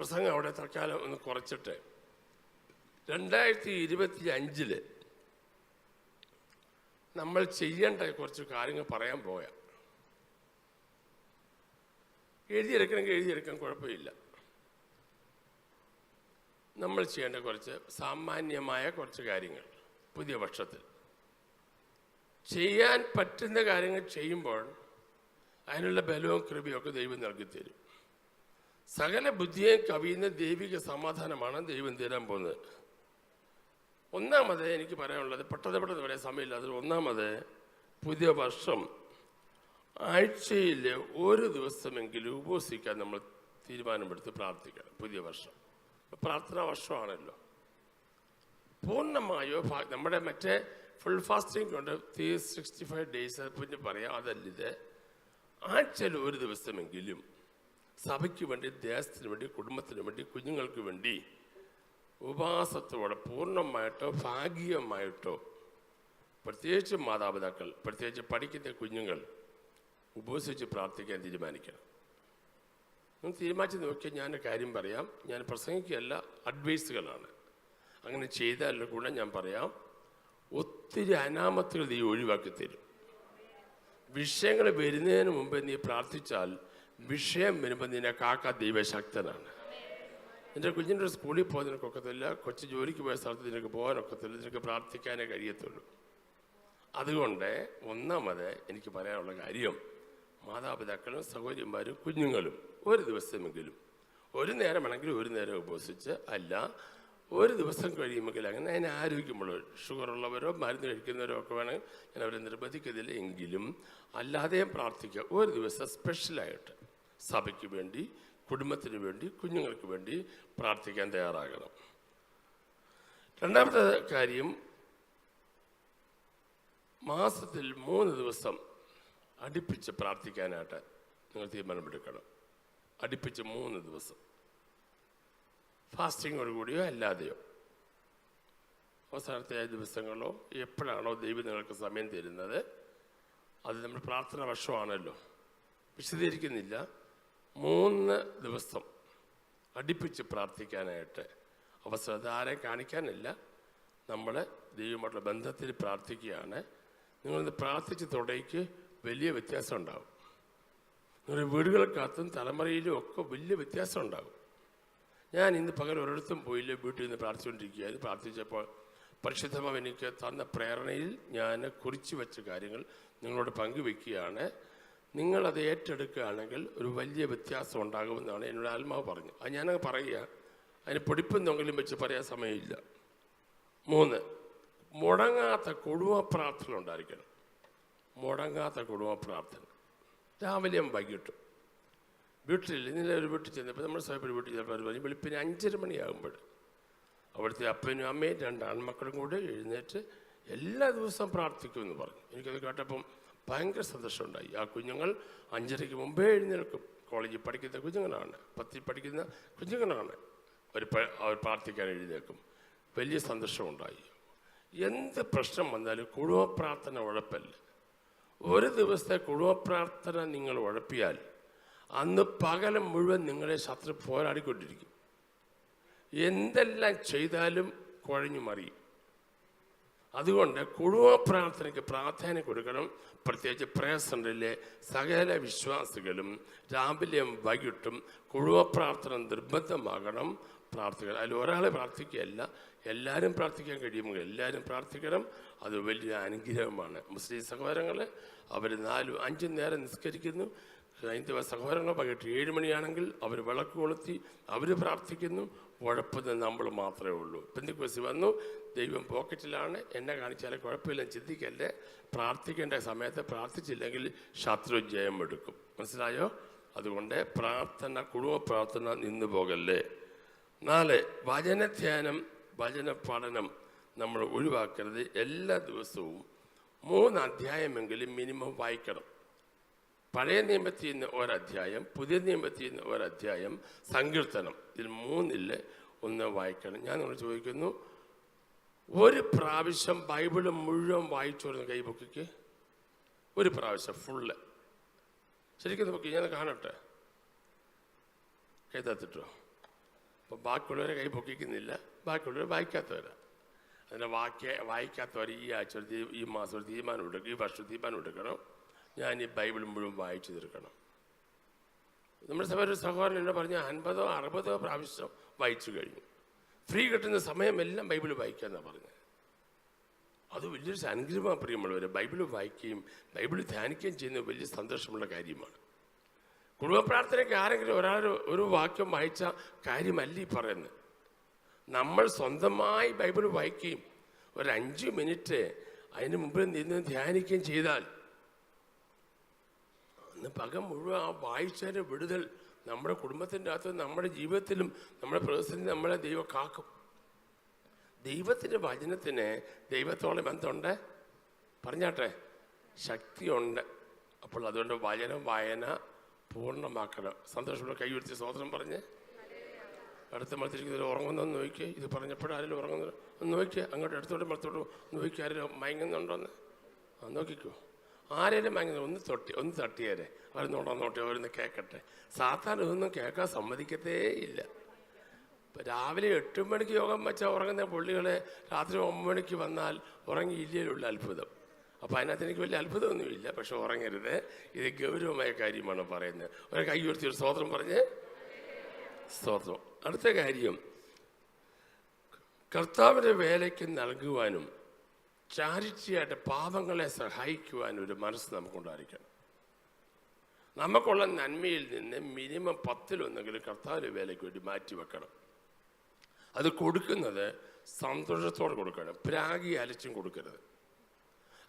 പ്രസംഗം അവിടെ തൽക്കാലം ഒന്ന് കുറച്ചിട്ട് 2025 നമ്മൾ ചെയ്യേണ്ട കുറച്ച് കാര്യങ്ങൾ പറയാൻ പോയാൽ എഴുതിയെടുക്കണമെങ്കിൽ എഴുതിയെടുക്കാൻ കുഴപ്പമില്ല. നമ്മൾ ചെയ്യേണ്ട കുറച്ച് സാമാന്യമായ കുറച്ച് കാര്യങ്ങൾ പുതിയ വർഷത്തിൽ ചെയ്യാൻ പറ്റുന്ന കാര്യങ്ങൾ ചെയ്യുമ്പോൾ അതിനുള്ള ബലവും കൃപയും ഒക്കെ ദൈവം നൽകിത്തരും. സകല ബുദ്ധിയെയും കവിയുന്ന ദൈവിക സമാധാനമാണ് ദൈവം തരാൻ പോകുന്നത്. ഒന്നാമത് എനിക്ക് പറയാനുള്ളത് പെട്ടെന്ന് പറയാൻ സമയമില്ല. അതിൽ ഒന്നാമത് പുതിയ വർഷം ആഴ്ചയിൽ ഒരു ദിവസമെങ്കിലും ഉപവസിക്കാൻ നമ്മൾ തീരുമാനമെടുത്ത് പ്രാർത്ഥിക്കണം. പുതിയ വർഷം പ്രാർത്ഥനാ വർഷമാണല്ലോ. പൂർണ്ണമായോ നമ്മുടെ മറ്റേ ഫുൾ ഫാസ്റ്റിംഗ് കൊണ്ട് 365 ഡേയ്സ് പിന്നെ പറയാം. അതല്ലിത് ആഴ്ചയിൽ ഒരു ദിവസമെങ്കിലും സഭയ്ക്ക് വേണ്ടി, ദേശത്തിന് വേണ്ടി, കുടുംബത്തിന് വേണ്ടി, കുഞ്ഞുങ്ങൾക്ക് വേണ്ടി ഉപവാസത്തോടെ പൂർണ്ണമായിട്ടോ ഭാഗികമായിട്ടോ, പ്രത്യേകിച്ച് മാതാപിതാക്കൾ, പ്രത്യേകിച്ച് പഠിക്കുന്ന കുഞ്ഞുങ്ങൾ ഉപവസിച്ച് പ്രാർത്ഥിക്കാൻ തീരുമാനിക്കണം. നിങ്ങൾ തീരുമാനിച്ച് നോക്കിയാൽ ഞാൻ കാര്യം പറയാം. ഞാൻ പ്രസംഗിക്കുകയല്ല, അഡ്വൈസുകളാണ്. അങ്ങനെ ചെയ്താലുള്ള ഗുണം ഞാൻ പറയാം. ഒത്തിരി അനാമത്തുകൾ നീ ഒഴിവാക്കി തരും. വിഷയങ്ങൾ വരുന്നതിന് മുമ്പ് നീ പ്രാർത്ഥിച്ചാൽ വിഷയം വരുമ്പോൾ നിന്നെ കാക്കാൻ ദൈവശക്തനാണ്. നിൻ്റെ കുഞ്ഞിൻ്റെ സ്കൂളിൽ പോകാൻ നിനക്കൊക്കത്തില്ല, കൊച്ചു ജോലിക്ക് പോയ സ്ഥലത്ത് നിനക്ക് പോകാനൊക്കത്തില്ല, നിനക്ക് പ്രാർത്ഥിക്കാനേ കഴിയത്തുള്ളൂ. അതുകൊണ്ട് ഒന്നാമത് എനിക്ക് പറയാനുള്ള കാര്യം, മാതാപിതാക്കളും സഹോദരിമാരും കുഞ്ഞുങ്ങളും ഒരു ദിവസമെങ്കിലും, ഒരു നേരമാണെങ്കിൽ ഒരു നേരം ഉപവസിച്ച്, അല്ല ഒരു ദിവസം കഴിയുമെങ്കിൽ, അങ്ങനെ അതിന് ആരോഗ്യമുള്ളവർ, ഷുഗറുള്ളവരോ മരുന്ന് കഴിക്കുന്നവരോ ഒക്കെ വേണമെങ്കിൽ ഞാൻ അവരെ നിർബന്ധിക്കത്തില്ല. എങ്കിലും അല്ലാതെയും പ്രാർത്ഥിക്കുക. ഒരു ദിവസം സ്പെഷ്യലായിട്ട് സഭയ്ക്ക് വേണ്ടി, കുടുംബത്തിന് വേണ്ടി, കുഞ്ഞുങ്ങൾക്ക് വേണ്ടി പ്രാർത്ഥിക്കാൻ തയ്യാറാകണം. രണ്ടാമത്തെ കാര്യം, മാസത്തിൽ 3 ദിവസം അടുപ്പിച്ച് പ്രാർത്ഥിക്കാനായിട്ട് നിങ്ങൾ തീരുമാനമെടുക്കണം. അടുപ്പിച്ച് 3 ദിവസം ഫാസ്റ്റിങ്ങോട് കൂടിയോ അല്ലാതെയോ, അവസാനത്തെ 5 ദിവസങ്ങളോ എപ്പോഴാണോ ദൈവം നിങ്ങൾക്ക് സമയം തരുന്നത്. അത് നമ്മൾ പ്രാർത്ഥന വർഷമാണല്ലോ, വിശദീകരിക്കുന്നില്ല. 3 ദിവസം അടുപ്പിച്ച് പ്രാർത്ഥിക്കാനായിട്ട് അവസരം. ആരെയും കാണിക്കാനില്ല, നമ്മൾ ദൈവമായിട്ടുള്ള ബന്ധത്തിൽ പ്രാർത്ഥിക്കുകയാണ്. നിങ്ങളിന്ന് പ്രാർത്ഥിച്ച് തുടയ്ക്ക് വലിയ വ്യത്യാസം ഉണ്ടാകും. നിങ്ങളുടെ വീടുകൾക്കകത്തും തലമുറയിലും ഒക്കെ വലിയ വ്യത്യാസം ഉണ്ടാകും. ഞാൻ ഇന്ന് പകൽ ഒരിടത്തും പോയില്ല, വീട്ടിൽ നിന്ന് പ്രാർത്ഥിച്ചുകൊണ്ടിരിക്കുകയായിരുന്നു. പ്രാർത്ഥിച്ചപ്പോൾ പരിശുദ്ധമാവ് എനിക്ക് തന്ന പ്രേരണയിൽ ഞാൻ കുറിച്ച് വെച്ച കാര്യങ്ങൾ നിങ്ങളോട് പങ്കുവെക്കുകയാണ്. നിങ്ങളത് ഏറ്റെടുക്കുകയാണെങ്കിൽ ഒരു വലിയ വ്യത്യാസം ഉണ്ടാകുമെന്നാണ് എന്നോട് ആത്മാവ് പറഞ്ഞു. അത് ഞാനങ്ങ് പറയുക, അതിന് പൊടിപ്പെന്തെങ്കിലും വെച്ച് പറയാൻ സമയമില്ല. 3, മുടങ്ങാത്ത കുടുംബ പ്രാർത്ഥന ഉണ്ടായിരിക്കണം. മുടങ്ങാത്ത കുടുംബ പ്രാർത്ഥന രാവിലെയും വൈകിട്ടും. വീട്ടിൽ ഇന്നലെ ഒരു വീട്ടിൽ ചെന്നപ്പോൾ, നമ്മുടെ സഭയുടെ വീട്ടിൽ ചെന്നപ്പോൾ വെളുപ്പിന് 5:30 മണിയാകുമ്പോൾ അവിടുത്തെ അപ്പനും അമ്മയും 2 ആൺമക്കളും കൂടെ എഴുന്നേറ്റ് എല്ലാ ദിവസവും പ്രാർത്ഥിക്കുമെന്ന് പറഞ്ഞു. എനിക്കത് കേട്ടപ്പം ഭയങ്കര സന്തോഷമുണ്ടായി. ആ കുഞ്ഞുങ്ങൾ 5:30 മുമ്പേ എഴുന്നേൽക്കും. കോളേജിൽ പഠിക്കുന്ന കുഞ്ഞുങ്ങളാണ്, 10ൽ പഠിക്കുന്ന കുഞ്ഞുങ്ങളാണ്. അവർ പ്രാർത്ഥിക്കാൻ എഴുന്നേൽക്കും. വലിയ സന്തോഷമുണ്ടായി. എന്ത് പ്രശ്നം വന്നാലും കുടുംബ പ്രാർത്ഥന ഉഴപ്പല്ല. ഒരു ദിവസത്തെ കുടുംബ പ്രാർത്ഥന നിങ്ങൾ ഉഴപ്പിയാൽ അന്ന് പകലം മുഴുവൻ നിങ്ങളെ ശത്രു പോരാടിക്കൊണ്ടിരിക്കും. എന്തെല്ലാം ചെയ്താലും കുഴഞ്ഞു മറിയും. അതുകൊണ്ട് കുടുംബ പ്രാർത്ഥനയ്ക്ക് പ്രാധാന്യം കൊടുക്കണം. പ്രത്യേകിച്ച് പ്രയർ സെൻ്ററിലെ സകല വിശ്വാസികളും രാവിലെയും വൈകിട്ടും കുടുംബ പ്രാർത്ഥന നിർബന്ധമാകണം. പ്രാർത്ഥിക്കണം. അതിൽ ഒരാളെ പ്രാർത്ഥിക്കുകയല്ല, എല്ലാവരും പ്രാർത്ഥിക്കാൻ കഴിയുമെങ്കിൽ എല്ലാവരും പ്രാർത്ഥിക്കണം. അത് വലിയ അനുഗ്രഹമാണ്. മുസ്ലിം സഹോദരങ്ങൾ അവർ 4-5 നേരം നിസ്കരിക്കുന്നു. ഹൈന്ദവ സഹോദരങ്ങൾ വൈകിട്ട് 7 മണിയാണെങ്കിൽ അവർ വിളക്ക് കൊളുത്തി അവർ പ്രാർത്ഥിക്കുന്നു. ഉഴപ്പുന്നത് നമ്മൾ മാത്രമേ ഉള്ളൂ. പെന്തക്കോസ്ത് വന്നു, ദൈവം പോക്കറ്റിലാണ്, എന്നെ കാണിച്ചാലേ കുഴപ്പമില്ല, ചിന്തിക്കല്ലേ. പ്രാർത്ഥിക്കേണ്ട സമയത്ത് പ്രാർത്ഥിച്ചില്ലെങ്കിൽ ശത്രു ജയം എടുക്കും. മനസ്സിലായോ? അതുകൊണ്ട് പ്രാർത്ഥന, കുടുംബ പ്രാർത്ഥന നിന്നു പോകല്ലേ. 4, വചനധ്യാനം, വചന പഠനം നമ്മൾ ഒഴിവാക്കരുത്. എല്ലാ ദിവസവും 3 അധ്യായമെങ്കിലും മിനിമം വായിക്കണം. പഴയ നിയമത്തിൽ നിന്ന് ഒരധ്യായം, പുതിയ നിയമത്തിൽ നിന്ന് ഒരധ്യായം, സങ്കീർത്തനം, ഇതിൽ 3-ൽ 1 വായിക്കണം. ഞാൻ നിങ്ങൾ ചോദിക്കുന്നു, ഒരു പ്രാവശ്യം ബൈബിള് മുഴുവൻ വായിച്ചോരുന്ന കൈബുക്കിക്ക് ഒരു പ്രാവശ്യം ഫുള്ള് ശരിക്കും നോക്കി ഞാൻ കാണട്ടെ. കൈതാത്തിട്ടോ? അപ്പോൾ ബാക്കിയുള്ളവരെ കൈ പൊക്കിക്കുന്നില്ല, ബാക്കിയുള്ളവർ വായിക്കാത്തവരാണ്. അതിനെ വായിക്കാത്തവർ ഈ ആഴ്ച ഈ മാസം ഒരു തീരുമാനം എടുക്കും, ഈ വർഷം തീരുമാനം എടുക്കണം, ഞാൻ ഈ ബൈബിൾ മുഴുവൻ വായിച്ചു തീർക്കണം. നമ്മുടെ സഭ ഒരു സഹോദരൻ എന്നോട് പറഞ്ഞ 50 60 പ്രാവശ്യം വായിച്ചു കഴിഞ്ഞു. ഫ്രീ കിട്ടുന്ന സമയമെല്ലാം ബൈബിൾ വായിക്കാമെന്നാണ് പറഞ്ഞത്. അത് വലിയൊരു അനുഗ്രഹമാണ് പ്രിയമുള്ളവർ. ബൈബിൾ വായിക്കുകയും ബൈബിൾ ധ്യാനിക്കുകയും ചെയ്യുന്നത് വലിയ സന്തോഷമുള്ള കാര്യമാണ്. കുടുംബ പ്രാർത്ഥനയ്ക്ക് ആരെങ്കിലും ഒരു വാക്യം വായിച്ച കാര്യമല്ല ഈ പറയുന്നത്. നമ്മൾ സ്വന്തമായി ബൈബിൾ വായിക്കുകയും ഒരു 5 മിനിറ്റ് അതിന് മുമ്പിൽ നിന്ന് ധ്യാനിക്കുകയും ചെയ്താൽ അന്ന് പകൽ മുഴുവൻ ആ വായിച്ചതിൻ്റെ വിടുതൽ നമ്മുടെ കുടുംബത്തിൻ്റെ അകത്ത്, നമ്മുടെ ജീവിതത്തിലും നമ്മുടെ പ്രതിസന്ധി നമ്മളെ ദൈവം കാക്കും. ദൈവത്തിൻ്റെ വചനത്തിന് ദൈവത്തോളം ബന്ധമുണ്ട്, പറഞ്ഞാട്ടെ, ശക്തിയുണ്ട്. അപ്പോൾ അതുകൊണ്ട് വചനം വായന പൂർണ്ണമാക്കണം. സന്തോഷമുള്ള കൈവരുത്തി സ്തോത്രം പറഞ്ഞ് അടുത്ത മത്സരിക്കുന്നതിൽ ഉറങ്ങുന്നതെന്ന് നോക്കിയേ. ഇത് പറഞ്ഞപ്പോഴും ആരെങ്കിലും ഉറങ്ങുന്നത് ഒന്ന് നോക്കിയേ. അങ്ങോട്ട് അടുത്തോട്ട് മറത്തോട്ട് നോക്കിയാൽ ആരെങ്കിലും മയങ്ങുന്നുണ്ടോന്ന് നോക്കിക്കോ. ആരെങ്കിലും മയങ്ങുന്നത് ഒന്ന് തട്ടിയേരെ, അവർ നോട്ടെ, അവരൊന്ന് കേൾക്കട്ടെ. സാധാരണ ഇതൊന്നും കേൾക്കാൻ സമ്മതിക്കത്തേ ഇല്ല. ഇപ്പം രാവിലെ 8 മണിക്ക് യോഗം വെച്ചാൽ ഉറങ്ങുന്ന പുള്ളികളെ രാത്രി 9 മണിക്ക് വന്നാൽ ഉറങ്ങിയില്ലേലുള്ള അത്ഭുതം. അപ്പം അതിനകത്ത് എനിക്ക് വലിയ അത്ഭുതമൊന്നുമില്ല. പക്ഷെ ഉറങ്ങരുത്, ഇത് ഗൗരവമായ കാര്യമാണ് പറയുന്നത്. ഒരു കൈ ഉയർത്തി ഒരു സ്തോത്രം പറഞ്ഞ് സ്തോത്രം. അടുത്ത കാര്യം, കർത്താവിൻ്റെ വേലയ്ക്ക് നൽകുവാനും ചാരിറ്റിയായിട്ട് പാവങ്ങളെ സഹായിക്കുവാനും ഒരു മനസ്സ് നമുക്കുണ്ടായിരിക്കണം. നമുക്കുള്ള നന്മയിൽ നിന്ന് മിനിമം 10-1 കർത്താവിൻ്റെ വേലയ്ക്ക് വേണ്ടി മാറ്റി വെക്കണം. അത് കൊടുക്കുന്നത് സന്തോഷത്തോടെ കൊടുക്കണം, പ്രാഗി അലച്ചും കൊടുക്കരുത്.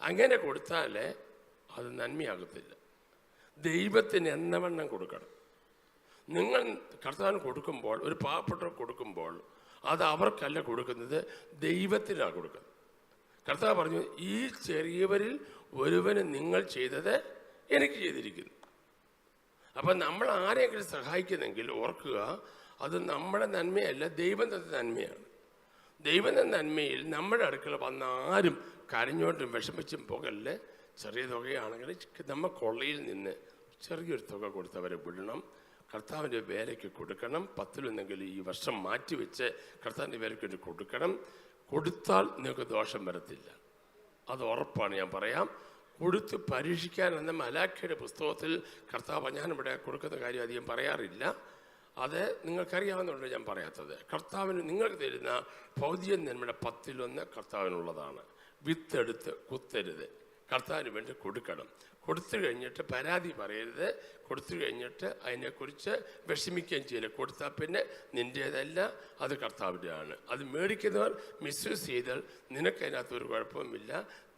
അങ്ങനെ കൊടുത്താലേ അത് നന്മയാകത്തില്ല. ദൈവത്തിന് എന്നവണ്ണം കൊടുക്കണം. നിങ്ങൾ കർത്താവിന് കൊടുക്കുമ്പോൾ, ഒരു പാവപ്പെട്ടവർ കൊടുക്കുമ്പോൾ, അത് അവർക്കല്ല കൊടുക്കുന്നത്, ദൈവത്തിനാണ് കൊടുക്കുന്നത്. കർത്താവ് പറഞ്ഞു, ഈ ചെറിയവരിൽ ഒരുവന് നിങ്ങൾ ചെയ്തത് എനിക്ക് ചെയ്തിരിക്കുന്നു. അപ്പം നമ്മൾ ആരെങ്കിലും സഹായിക്കുന്നെങ്കിൽ ഓർക്കുക, അത് നമ്മുടെ നന്മയല്ല, ദൈവം തന്ന നന്മയാണ്. ദൈവം തന്ന നന്മയിൽ നമ്മുടെ അടുക്കള വന്ന ആരും കരഞ്ഞോണ്ടും വിഷമിച്ചും പോകല്ലേ. ചെറിയ തുകയാണെങ്കിൽ നമ്മൾ കൊള്ളയിൽ നിന്ന് ചെറിയൊരു തുക കൊടുത്തവരെ വിടണം. കർത്താവിൻ്റെ വേലയ്ക്ക് കൊടുക്കണം. 10-1 ഈ വർഷം മാറ്റിവെച്ച് കർത്താവിൻ്റെ വേലയ്ക്ക് വേണ്ടി കൊടുക്കണം. കൊടുത്താൽ നിങ്ങൾക്ക് ദോഷം വരത്തില്ല, അത് ഉറപ്പാണ്. ഞാൻ പറയാം, കൊടുത്ത് പരീക്ഷിക്കാൻ എന്ന മലാഖയുടെ പുസ്തകത്തിൽ കർത്താവ്, ഞാനിവിടെ കൊടുക്കുന്ന കാര്യം അധികം പറയാറില്ല, അത് നിങ്ങൾക്കറിയാവുന്നതുകൊണ്ട് ഞാൻ പറയാത്തത്. കർത്താവിന് നിങ്ങൾക്ക് തരുന്ന ഭൗതിക നന്മയുടെ 10-1 കർത്താവിനുള്ളതാണ്. വിത്തെടുത്ത് കുത്തരുത്, കർത്താവിന് വേണ്ടി കൊടുക്കണം. കൊടുത്തു കഴിഞ്ഞിട്ട് പരാതി പറയരുത്, കൊടുത്തു കഴിഞ്ഞിട്ട് അതിനെക്കുറിച്ച് വിഷമിക്കുകയും ചെയ്യില്ല. കൊടുത്താൽ പിന്നെ നിൻ്റേതല്ല, അത് കർത്താവിൻ്റെയാണ്. അത് മേടിക്കുന്നവർ മിസ്യൂസ് ചെയ്താൽ നിനക്ക് അതിനകത്തൊരു കുഴപ്പമില്ല,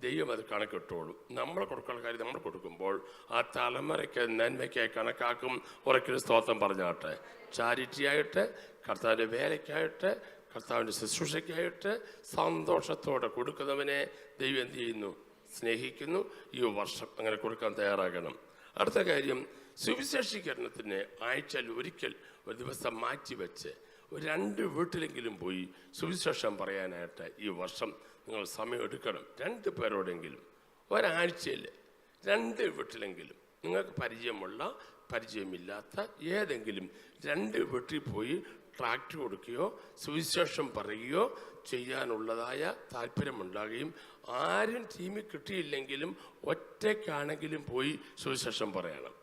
ദൈവം അത് കണക്കിട്ടോളും. നമ്മൾ കൊടുക്കുന്ന കാര്യം നമ്മൾ കൊടുക്കുമ്പോൾ ആ തലമുറയ്ക്ക് നന്മയ്ക്കായി കണക്കാക്കും. ഉറക്കൊരു സ്തോത്രം പറഞ്ഞാട്ടെ. ചാരിറ്റിയായിട്ട്, കർത്താവിൻ്റെ വേലയ്ക്കായിട്ട്, കർത്താവിൻ്റെ ശുശ്രൂഷയ്ക്കായിട്ട് സന്തോഷത്തോടെ കൊടുക്കുന്നവനെ ദൈവം എന്ത് ചെയ്യുന്നു? സ്നേഹിക്കുന്നു. ഈ വർഷം അങ്ങനെ കൊടുക്കാൻ തയ്യാറാകണം. അടുത്ത കാര്യം, സുവിശേഷീകരണത്തിന് ആഴ്ചയിൽ ഒരിക്കൽ ഒരു ദിവസം മാറ്റിവെച്ച് ഒരു 2 വീട്ടിലെങ്കിലും പോയി സുവിശേഷം പറയാനായിട്ട് ഈ വർഷം നിങ്ങൾ സമയം എടുക്കണം. 2 പേരോടെങ്കിലും ഒരാഴ്ചയിൽ 2 വീട്ടിലെങ്കിലും, നിങ്ങൾക്ക് പരിചയമുള്ള പരിചയമില്ലാത്ത ഏതെങ്കിലും 2 വീട്ടിൽ പോയി ട്രാക്ട് കൊടുക്കുകയോ സുവിശേഷം പറയുകയോ ചെയ്യാനുള്ളതായ താല്പര്യമുണ്ടാകുകയും, ആരും ടീമിൽ കിട്ടിയില്ലെങ്കിലും ഒറ്റയ്ക്കാണെങ്കിലും പോയി സുവിശേഷം പറയണം.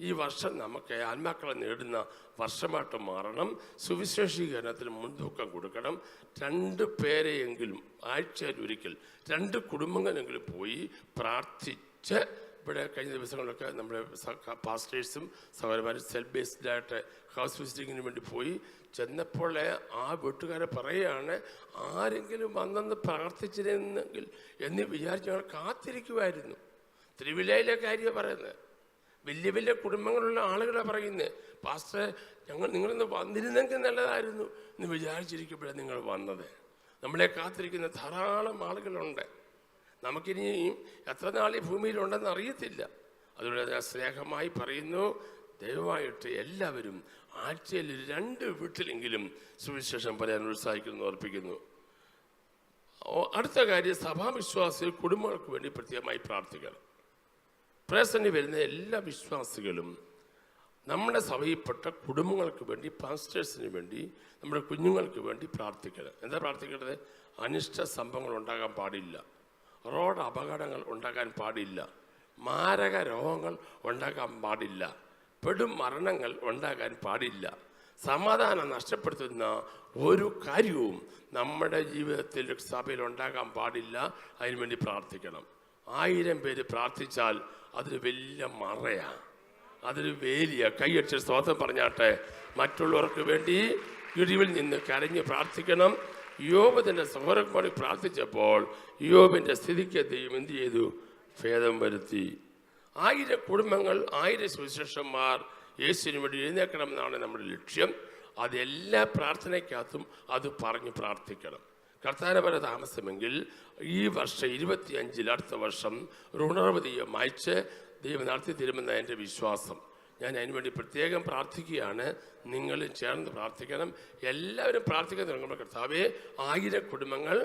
ഈ വർഷം നമുക്ക് ആത്മാക്കളെ നേടുന്ന വർഷമായിട്ട് മാറണം. സുവിശേഷീകരണത്തിന് മുൻതൂക്കം കൊടുക്കണം. 2 പേരെയെങ്കിലും ആഴ്ചയിൽ ഒരിക്കൽ 2 കുടുംബങ്ങളെങ്കിലും പോയി പ്രാർത്ഥിച്ച്, ഇവിടെ കഴിഞ്ഞ ദിവസങ്ങളിലൊക്കെ നമ്മുടെ പാസ്റ്റേഴ്സും സഹോദരന്മാരും സെൽഫ് ബേസ്ഡായിട്ട് ഹൗസ് വിസിറ്റിങ്ങിന് വേണ്ടി പോയി ചെന്നപ്പോൾ ആ വീട്ടുകാരെ പറയുകയാണ്, ആരെങ്കിലും വന്നെന്ന് പ്രാർത്ഥിച്ചിരുന്നെങ്കിൽ എന്ന് വിചാരിച്ച് ഞങ്ങൾ കാത്തിരിക്കുമായിരുന്നു. തിരുവില്ലയിലെ കാര്യമാണ് പറയുന്നത്. വലിയ വലിയ കുടുംബങ്ങളുള്ള ആളുകളെ പറയുന്നത്, പാസ്റ്റർ നിങ്ങളിന്ന് വന്നിരുന്നെങ്കിൽ നല്ലതായിരുന്നു എന്ന് വിചാരിച്ചിരിക്കുമ്പോഴാണ് നിങ്ങൾ വന്നത്. നമ്മളെ കാത്തിരിക്കുന്ന ധാരാളം ആളുകളുണ്ട്. നമുക്കിനിയും എത്ര നാൾ ഈ ഭൂമിയിലുണ്ടെന്ന് അറിയത്തില്ല. അതുകൊണ്ട് ഞാൻ സ്നേഹമായി പറയുന്നു, ദയവായിട്ട് എല്ലാവരും ആഴ്ചയിൽ 2 വീട്ടിലെങ്കിലും സുവിശേഷം പറയാൻ ഉത്സാഹിക്കുന്നു, അർപ്പിക്കുന്നു. അടുത്ത കാര്യം, സഭാവിശ്വാസികൾ കുടുംബങ്ങൾക്ക് വേണ്ടി പ്രത്യേകമായി പ്രാർത്ഥിക്കണം. പ്രേസന്റിൽ വരുന്ന എല്ലാ വിശ്വാസികളും നമ്മുടെ സഭയിൽപ്പെട്ട കുടുംബങ്ങൾക്ക് വേണ്ടി, പാസ്റ്റേഴ്സിന് വേണ്ടി, നമ്മുടെ കുഞ്ഞുങ്ങൾക്ക് വേണ്ടി പ്രാർത്ഥിക്കണം. എന്താ പ്രാർത്ഥിക്കേണ്ടത്? അനിഷ്ട സംഭവങ്ങൾ ഉണ്ടാകാൻ പാടില്ല, റോഡ് അപകടങ്ങൾ ഉണ്ടാകാൻ പാടില്ല, മാരക രോഗങ്ങൾ ഉണ്ടാകാൻ പാടില്ല, പെടും മരണങ്ങൾ ഉണ്ടാകാൻ പാടില്ല, സമാധാനം നഷ്ടപ്പെടുത്തുന്ന ഒരു കാര്യവും നമ്മുടെ ജീവിതത്തിൽ സഭയിൽ ഉണ്ടാകാൻ പാടില്ല. അതിനുവേണ്ടി പ്രാർത്ഥിക്കണം. 1000 പേര് പ്രാർത്ഥിച്ചാൽ അതൊരു വലിയ മറയാണ്, അതൊരു വേലിയ. കൈയടിച്ച് സ്തോത്രം പറഞ്ഞാട്ടെ. മറ്റുള്ളവർക്ക് വേണ്ടി ഇടിവിൽ നിന്ന് കരഞ്ഞ് പ്രാർത്ഥിക്കണം. യോബ് തൻ്റെ സഹോദരന്മാരോട് പ്രാർത്ഥിച്ചപ്പോൾ യോബിൻ്റെ സ്ഥിതിക്ക് ദൈവം എന്ത് ചെയ്തു? ഭേദം വരുത്തി. 1000 കുടുംബങ്ങൾ, 1000 സുവിശേഷന്മാർ യേശുവിന് വേണ്ടി എഴുന്നേൽക്കണം എന്നാണ് നമ്മുടെ ലക്ഷ്യം. അതെല്ലാ പ്രാർത്ഥനയ്ക്കകത്തും അത് പറഞ്ഞ് പ്രാർത്ഥിക്കണം. കർത്താവിനെ വരെ താമസമെങ്കിൽ ഈ വർഷം 25 അടുത്ത വർഷം ഒരു ഉണർവ് ദൈവം അയച്ച് ദൈവം നടത്തി തരുമെന്ന എൻ്റെ വിശ്വാസം. ഞാൻ അതിനുവേണ്ടി പ്രത്യേകം പ്രാർത്ഥിക്കുകയാണ്. നിങ്ങളും ചേർന്ന് പ്രാർത്ഥിക്കണം. എല്ലാവരും പ്രാർത്ഥിക്കാൻ തുടങ്ങുമ്പോൾ കർത്താവേ, 1000 കുടുംബങ്ങൾ,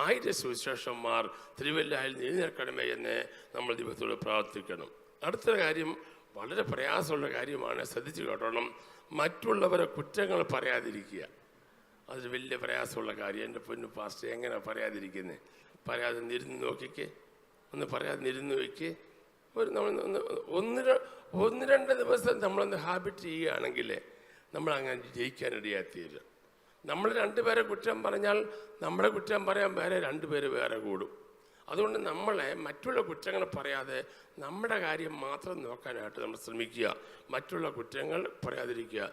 1000 സുവിശേഷന്മാർ തിരുവല്ലയിൽ എഴുന്നേൽക്കണമേ എന്ന് നമ്മൾ ദൈവത്തോട് പ്രാർത്ഥിക്കണം. അടുത്ത കാര്യം വളരെ പ്രയാസമുള്ള കാര്യമാണ്, ശ്രദ്ധിച്ചു കേട്ടോണം. മറ്റുള്ളവരെ കുറ്റങ്ങൾ പറയാതിരിക്കുക. അതൊരു വലിയ പ്രയാസമുള്ള കാര്യം. എൻ്റെ പൊന്നു പാസ്റ്റർ, എങ്ങനെ പറയാതിരിക്കുന്നത്? പറയാതെ നിരുന്ന് നോക്കിക്കേ, ഒന്ന് പറയാതെ നിരുന്ന് വയ്ക്കേ. ഒരു ഒന്ന് രണ്ട് ദിവസം നമ്മളൊന്ന് ഹാബിറ്റ് ചെയ്യുകയാണെങ്കിൽ നമ്മളങ്ങനെ ജയിക്കാനിടയാത്തീരും. നമ്മൾ 2 പേരെ കുറ്റം പറഞ്ഞാൽ നമ്മുടെ കുറ്റം പറയാൻ വേറെ 2 പേര് വേറെ കൂടും. അതുകൊണ്ട് നമ്മളെ മറ്റുള്ള കുറ്റങ്ങൾ പറയാതെ നമ്മുടെ കാര്യം മാത്രം നോക്കാനായിട്ട് നമ്മൾ ശ്രമിക്കുക. മറ്റുള്ള കുറ്റങ്ങൾ പറയാതിരിക്കുക.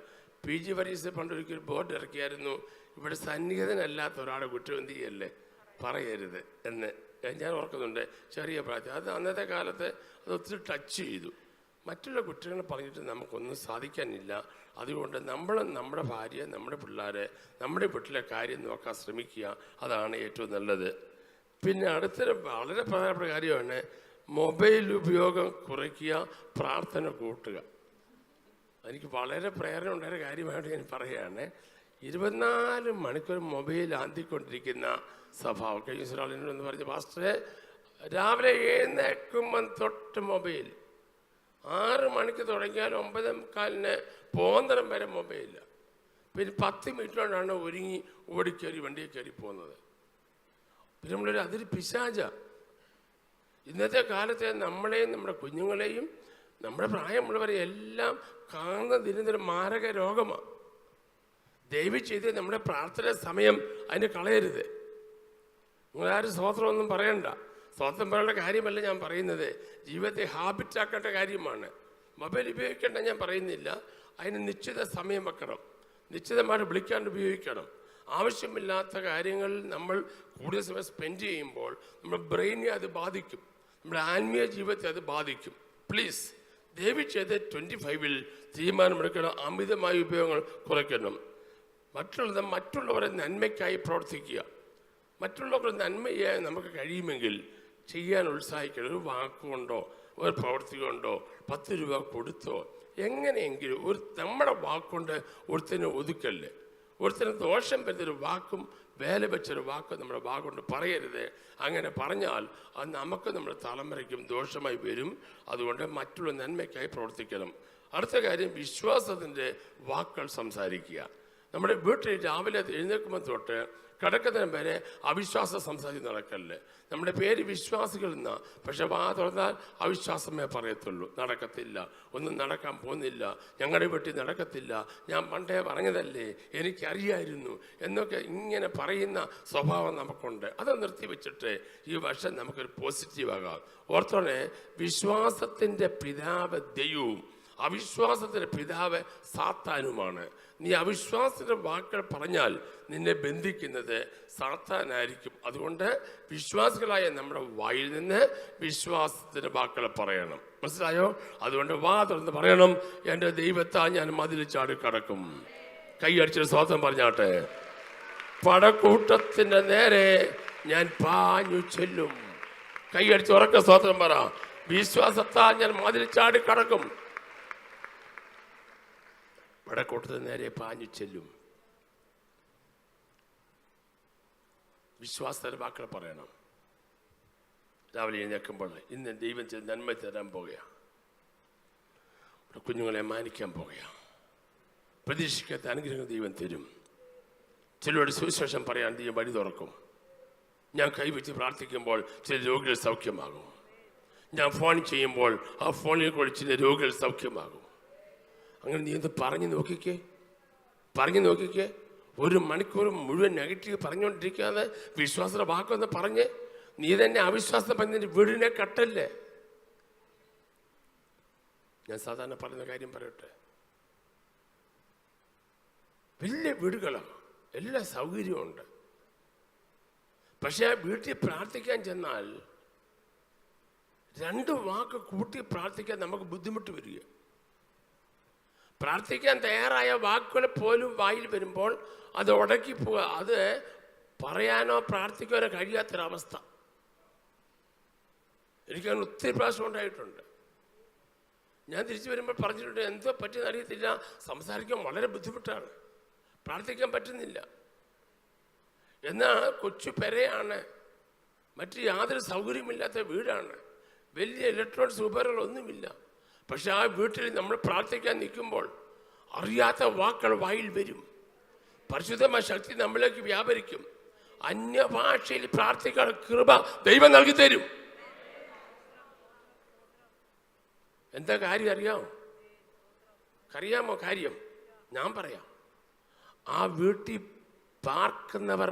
PG വരീസ് പണ്ടൊരിക്കൽ ബോർഡ് ഇറക്കിയായിരുന്നു, ഇവിടെ സന്നിഹിതനല്ലാത്ത ഒരാളെ കുറ്റം എന്ത് ചെയ്യല്ലേ, പറയരുത് എന്ന്. ഞാൻ ഓർക്കുന്നുണ്ട്, ചെറിയ പ്രായത്തിൽ. അത് അന്നത്തെ കാലത്ത് അത് ഒത്തിരി ടച്ച് ചെയ്തു. മറ്റുള്ള കുറ്റങ്ങൾ പറഞ്ഞിട്ട് നമുക്കൊന്നും സാധിക്കാനില്ല. അതുകൊണ്ട് നമ്മളും നമ്മുടെ ഭാര്യ, നമ്മുടെ പിള്ളേരെ, നമ്മുടെ വീട്ടിലെ കാര്യം നോക്കാൻ ശ്രമിക്കുക. അതാണ് ഏറ്റവും നല്ലത്. പിന്നെ അടുത്തൊരു വളരെ പ്രധാനപ്പെട്ട കാര്യമാണ് മൊബൈൽ ഉപയോഗം കുറയ്ക്കുക, പ്രാർത്ഥന കൂട്ടുക. എനിക്ക് വളരെ പ്രേരണ ഉണ്ടായ കാര്യമായിട്ട് ഞാൻ പറയുകയാണ്. 24 മണിക്കൂർ മൊബൈൽ ആന്തിക്കൊണ്ടിരിക്കുന്ന സ്വഭാവം. കഴിഞ്ഞ ഒരാളെന്ന് പറഞ്ഞ പാസ്റ്ററെ, രാവിലെ എഴുന്നേൽക്കുമ്പം തൊട്ട് മൊബൈൽ, 6 മണിക്ക് തുടങ്ങിയാൽ 9:15 പോന്നരം വരെ മൊബൈലില്ല. പിന്നെ 10 മിനിറ്റ് കൊണ്ടാണ് ഒരുങ്ങി ഓടിക്കയറി വണ്ടിയിൽ കയറി പോകുന്നത്. പിന്നെ നമ്മളൊരു അതൊരു പിശാച. ഇന്നത്തെ കാലത്തെ നമ്മളെയും നമ്മുടെ കുഞ്ഞുങ്ങളെയും നമ്മുടെ പ്രായമുള്ളവരെ എല്ലാം കാണുന്ന ദിനത്തിനും മാരക രോഗമാണ്. ദയവ് ചെയ്ത് നമ്മുടെ പ്രാർത്ഥന സമയം അതിന് കളയരുത്. നിങ്ങളാരും സ്തോത്രമൊന്നും പറയണ്ട. സ്തോത്രം പറയേണ്ട കാര്യമല്ല ഞാൻ പറയുന്നത്, ജീവിതത്തെ ഹാബിറ്റാക്കേണ്ട കാര്യമാണ്. മൊബൈൽ ഉപയോഗിക്കേണ്ട ഞാൻ പറയുന്നില്ല. അതിന് നിശ്ചിത സമയം വെക്കണം, നിശ്ചിതമായിട്ട് വിളിക്കാണ്ട് ഉപയോഗിക്കണം. ആവശ്യമില്ലാത്ത കാര്യങ്ങളിൽ നമ്മൾ കൂടുതൽ സമയം സ്പെൻഡ് ചെയ്യുമ്പോൾ നമ്മുടെ ബ്രെയിനെ അത് ബാധിക്കും, നമ്മുടെ ആത്മീയ ജീവിതത്തെ അത് ബാധിക്കും. പ്ലീസ് ദയവ് ചെയ്ത് 25-ൽ തീരുമാനമെടുക്കണം. അമിതമായ ഉപയോഗങ്ങൾ കുറയ്ക്കണം. മറ്റുള്ളവരെ നന്മയ്ക്കായി പ്രവർത്തിക്കുക. മറ്റുള്ളവരുടെ നന്മ ചെയ്യാൻ നമുക്ക് കഴിയുമെങ്കിൽ ചെയ്യാൻ ഉത്സാഹിക്കണം. ഒരു വാക്കുകൊണ്ടോ ഒരു പ്രവൃത്തി കൊണ്ടോ 10 രൂപ കൊടുത്തോ എങ്ങനെയെങ്കിലും നമ്മുടെ വാക്കുകൊണ്ട് ഒരുത്തനെ ഒതുക്കല്ലേ. ഒരുത്തന് ദോഷം വരുന്നൊരു വാക്കും വേല വെച്ചൊരു വാക്കും നമ്മുടെ വാക്കുകൊണ്ട് പറയരുത്. അങ്ങനെ പറഞ്ഞാൽ അത് നമുക്ക് നമ്മുടെ തലമുറയ്ക്കും ദോഷമായി വരും. അതുകൊണ്ട് മറ്റുള്ള നന്മയ്ക്കായി പ്രവർത്തിക്കണം. അടുത്ത കാര്യം, വിശ്വാസത്തിൻ്റെ വാക്കുകൾ സംസാരിക്കുക. നമ്മുടെ വീട്ടിൽ രാവിലെ എഴുന്നേൽക്കുമ്പോൾ തൊട്ട് കിടക്കുന്നതിന് വരെ അവിശ്വാസം സംസാരിച്ച് നടക്കല്ലേ. നമ്മുടെ പേര് വിശ്വാസികൾ എന്നാ, പക്ഷെ വാ തുറന്നാൽ അവിശ്വാസമേ പറയത്തുള്ളൂ. നടക്കത്തില്ല, ഒന്നും നടക്കാൻ പോകുന്നില്ല, ഞങ്ങളുടെ വീട്ടിൽ നടക്കത്തില്ല, ഞാൻ പണ്ടേ പറഞ്ഞതല്ലേ, എനിക്കറിയായിരുന്നു എന്നൊക്കെ ഇങ്ങനെ പറയുന്ന സ്വഭാവം നമുക്കുണ്ട്. അത് നിർത്തിവെച്ചിട്ട് ഈ വർഷം നമുക്കൊരു പോസിറ്റീവാകാം. ഓർത്തോണെ, വിശ്വാസത്തിൻ്റെ പിതാവ് ദൈവവും അവിശ്വാസത്തിൻ്റെ പിതാവ് സാത്താനുമാണ്. നീ അവിശ്വാസത്തിൻ്റെ വാക്കുകൾ പറഞ്ഞാൽ നിന്നെ ബന്ധിക്കുന്നത് സാത്താനായിരിക്കും. അതുകൊണ്ട് വിശ്വാസികളായ നമ്മുടെ വായിൽ നിന്ന് വിശ്വാസത്തിൻ്റെ വാക്കുകൾ പറയണം. മനസ്സിലായോ? അതുകൊണ്ട് വാ തുറന്ന് പറയണം, എൻ്റെ ദൈവത്താൽ ഞാൻ മതിൽ ചാടി കടക്കും. കൈയടിച്ചൊരു സ്വാതന്ത്ര്യം പറഞ്ഞാട്ടെ. പടക്കൂട്ടത്തിൻ്റെ നേരെ ഞാൻ പാഞ്ഞു ചെല്ലും. കൈയടിച്ച് ഉറക്ക സ്വാതന്ത്ര്യം പറ. വിശ്വാസത്താൽ ഞാൻ മതിൽ ചാടി കടക്കും. പടക്കൂട്ടത്തിന് നേരെ പാഞ്ഞു ചെല്ലും. വിശ്വാസത്തിന്റെ വാക്കുകൾ പറയണം. രാവിലെ എഴുന്നേൽക്കുമ്പോൾ ഇന്ന് ദൈവം ചെയ്ത് നന്മ തരാൻ പോകുക. കുഞ്ഞുങ്ങളെ മാനിക്കാൻ പോകുകയാണ്. പ്രതീക്ഷിക്കാത്ത അനുഗ്രഹങ്ങൾ ദൈവം തരും. ചിലരോട് സുവിശേഷം പറയാൻ ദൈവം വഴി തുറക്കും. ഞാൻ കൈവച്ച് പ്രാർത്ഥിക്കുമ്പോൾ ചില രോഗികൾ സൗഖ്യമാകും. ഞാൻ ഫോൺ ചെയ്യുമ്പോൾ ആ ഫോണിൽ കൂടി ചില രോഗികൾ സൗഖ്യമാകും. അങ്ങനെ നീ എന്ത് പറഞ്ഞു നോക്കിക്കേ. ഒരു മണിക്കൂർ മുഴുവൻ നെഗറ്റീവ് പറഞ്ഞുകൊണ്ടിരിക്കാതെ വിശ്വാസയുടെ വാക്കൊന്ന് പറഞ്ഞ് നീ തന്നെ അവിശ്വാസം പറഞ്ഞ വീടിനെ കട്ടല്ലേ. ഞാൻ സാധാരണ പറയുന്ന കാര്യം പറയട്ടെ, വലിയ വീടുകളാണ്, എല്ലാ സൗകര്യമുണ്ട്. പക്ഷെ ആ വീട്ടിൽ പ്രാർത്ഥിക്കാൻ ചെന്നാൽ 2 വാക്ക് കൂട്ടി പ്രാർത്ഥിക്കാൻ നമുക്ക് ബുദ്ധിമുട്ട് വരിക. പ്രാർത്ഥിക്കാൻ തയ്യാറായ വാക്കുകൾ പോലും വായിൽ വരുമ്പോൾ അത് ഉടക്കി പോവുക. അത് പറയാനോ പ്രാർത്ഥിക്കാനോ കഴിയാത്തൊരവസ്ഥ എനിക്കങ്ങനെ ഒത്തിരി പ്രാവശ്യം ഉണ്ടായിട്ടുണ്ട്. ഞാൻ തിരിച്ചു വരുമ്പോൾ പറഞ്ഞിട്ടുണ്ട്, എന്തോ പറ്റിയെന്ന് അറിയത്തില്ല, സംസാരിക്കാൻ വളരെ ബുദ്ധിമുട്ടാണ്, പ്രാർത്ഥിക്കാൻ പറ്റുന്നില്ല. എന്നാൽ കൊച്ചു പെരയാണ്, മറ്റ് യാതൊരു സൗകര്യമില്ലാത്ത വീടാണ്, വലിയ ഇലക്ട്രോണിക്സ് ഉപകരണങ്ങളൊന്നുമില്ല. പക്ഷെ ആ വീട്ടിൽ നമ്മൾ പ്രാർത്ഥിക്കാൻ നിൽക്കുമ്പോൾ അറിയാത്ത വാക്കുകൾ വായിൽ വരും. പരിശുദ്ധമായ ശക്തി നമ്മളിലേക്ക് വ്യാപരിക്കും. അന്യഭാഷയിൽ പ്രാർത്ഥിക്കാൻ കൃപ ദൈവം നൽകി തരും. എന്താ കാര്യം അറിയാമോ? കാര്യം ഞാൻ പറയാം. ആ വീട്ടിൽ പാർക്കുന്നവർ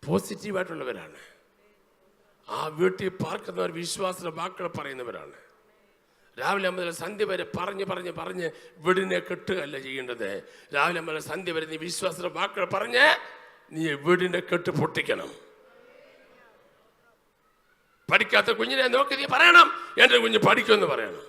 പോസിറ്റീവായിട്ടുള്ളവരാണ്. ആ വീട്ടിൽ പാർക്കുന്നവർ വിശ്വാസ വാക്കുകൾ പറയുന്നവരാണ്. രാവിലെ മുതൽ സന്ധ്യ വരെ പറഞ്ഞ് വീടിനെ കെട്ടുകയല്ല ചെയ്യേണ്ടത്. രാവിലെ മുതൽ സന്ധ്യ വരെ നീ വിശ്വാസ വാക്കുകൾ പറഞ്ഞ് നീ വീടിന്റെ കെട്ട് പൊട്ടിക്കണം. പഠിക്കാത്ത കുഞ്ഞിനെ നോക്കി നീ പറയണം, എൻ്റെ കുഞ്ഞ് പഠിക്കുമെന്ന് പറയണം.